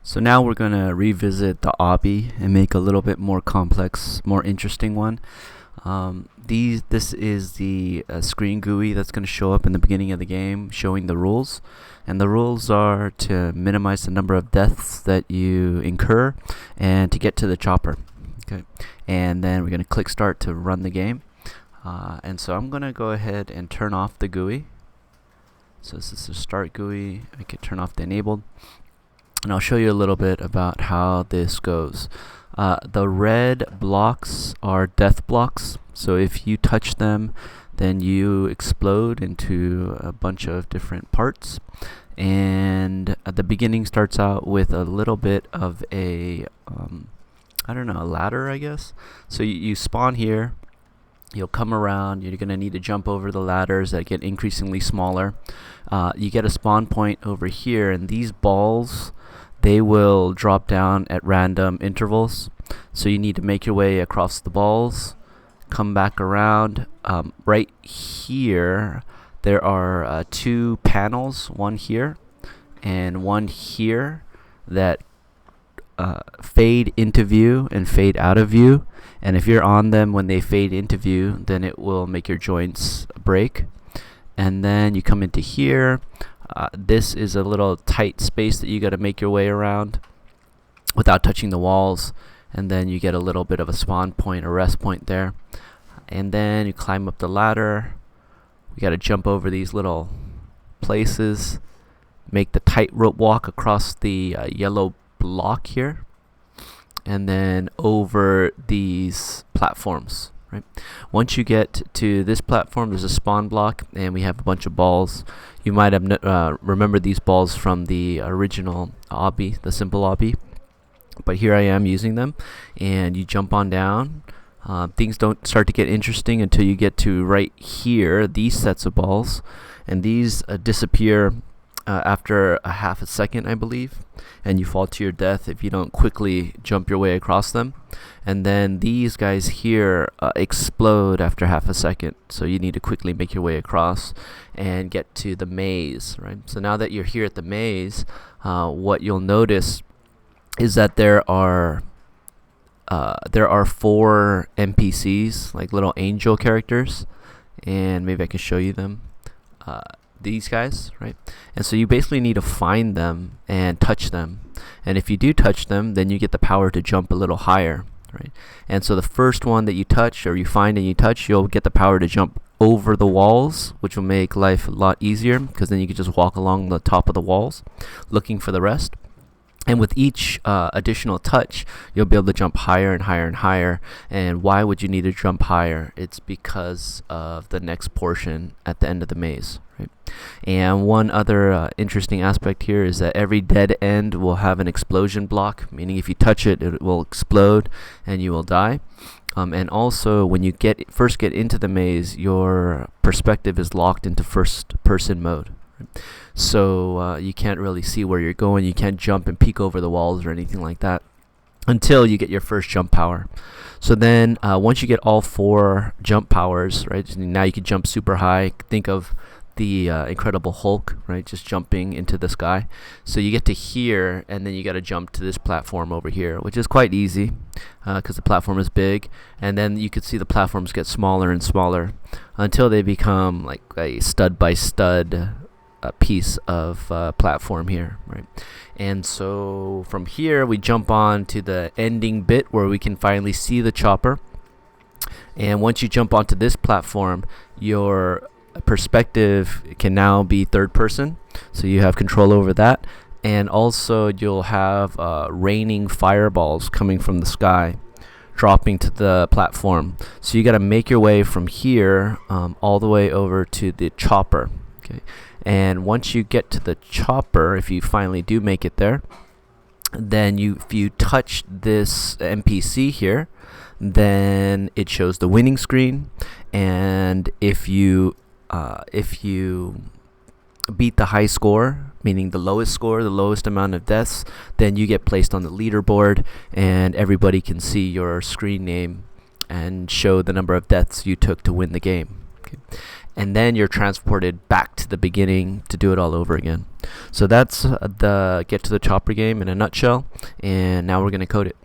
So now we're going to revisit the obby and make a little bit more complex, more interesting one. This is the screen GUI that's going to show up in the beginning of the game showing the rules. And the rules are to minimize the number of deaths that you incur and to get to the chopper. Okay, and then we're going to click start to run the game. And so I'm going to go ahead and turn off the GUI. So this is the start GUI. I can turn off the enabled. And I'll show you a little bit about how this goes. The red blocks are death blocks, so if you touch them, then you explode into a bunch of different parts. And at the beginning starts out with a little bit of a, a ladder, I guess. So you spawn here. You'll come around, you're going to need to jump over the ladders that get increasingly smaller. You get a spawn point over here, and these balls, they will drop down at random intervals. So you need to make your way across the balls, come back around. Right here, there are two panels, one here and one here, that fade into view and fade out of view. And if you're on them when they fade into view, then it will make your joints break. And then you come into here. This is a little tight space that you got to make your way around without touching the walls. And then you get a little bit of a spawn point, a rest point there. And then you climb up the ladder. We got to jump over these little places, make the tightrope walk across the yellow block here, and then over these platforms. Right. Once you get to this platform, there's a spawn block, and we have a bunch of balls. You might have remembered these balls from the original obby, the simple obby, but here I am using them. And you jump on down. Things don't start to get interesting until you get to right here, these sets of balls, and these disappear after a half a second, I believe, and you fall to your death if you don't quickly jump your way across them. And then these guys here explode after half a second, so you need to quickly make your way across and get to the maze. Right. So now that you're here at the maze, what you'll notice is that there are 4 NPCs, like little angel characters, and maybe I can show you them. These guys, right? And so you basically need to find them and touch them. And if you do touch them, then you get the power to jump a little higher, right? And so the first one that you touch, or you find and you touch, you'll get the power to jump over the walls, which will make life a lot easier, because then you can just walk along the top of the walls looking for the rest. And with each additional touch, you'll be able to jump higher and higher and higher. And why would you need to jump higher? It's because of the next portion at the end of the maze. Right? And one other interesting aspect here is that every dead end will have an explosion block, meaning if you touch it, it will explode and you will die. And also, when you first get into the maze, your perspective is locked into first-person mode. Right? So you can't really see where you're going. You can't jump and peek over the walls or anything like that until you get your first jump power. So then once you get all 4 jump powers, right, now you can jump super high. Think of the Incredible Hulk, right, just jumping into the sky. So you get to here, and then you got to jump to this platform over here, which is quite easy because the platform is big. And then you can see the platforms get smaller and smaller until they become like a stud by stud piece of platform here, right? And so from here we jump on to the ending bit where we can finally see the chopper. And once you jump onto this platform, your perspective can now be third person, so you have control over that. And also you'll have raining fireballs coming from the sky dropping to the platform. So you got to make your way from here all the way over to the chopper. Okay. And once you get to the chopper, if you finally do make it there, then if you touch this NPC here, then it shows the winning screen. And if you beat the high score, meaning the lowest score, the lowest amount of deaths, then you get placed on the leaderboard, and everybody can see your screen name and show the number of deaths you took to win the game. Okay. and then you're transported back to the beginning to do it all over again. So that's the Get to the Chopper game in a nutshell, and now we're going to code it.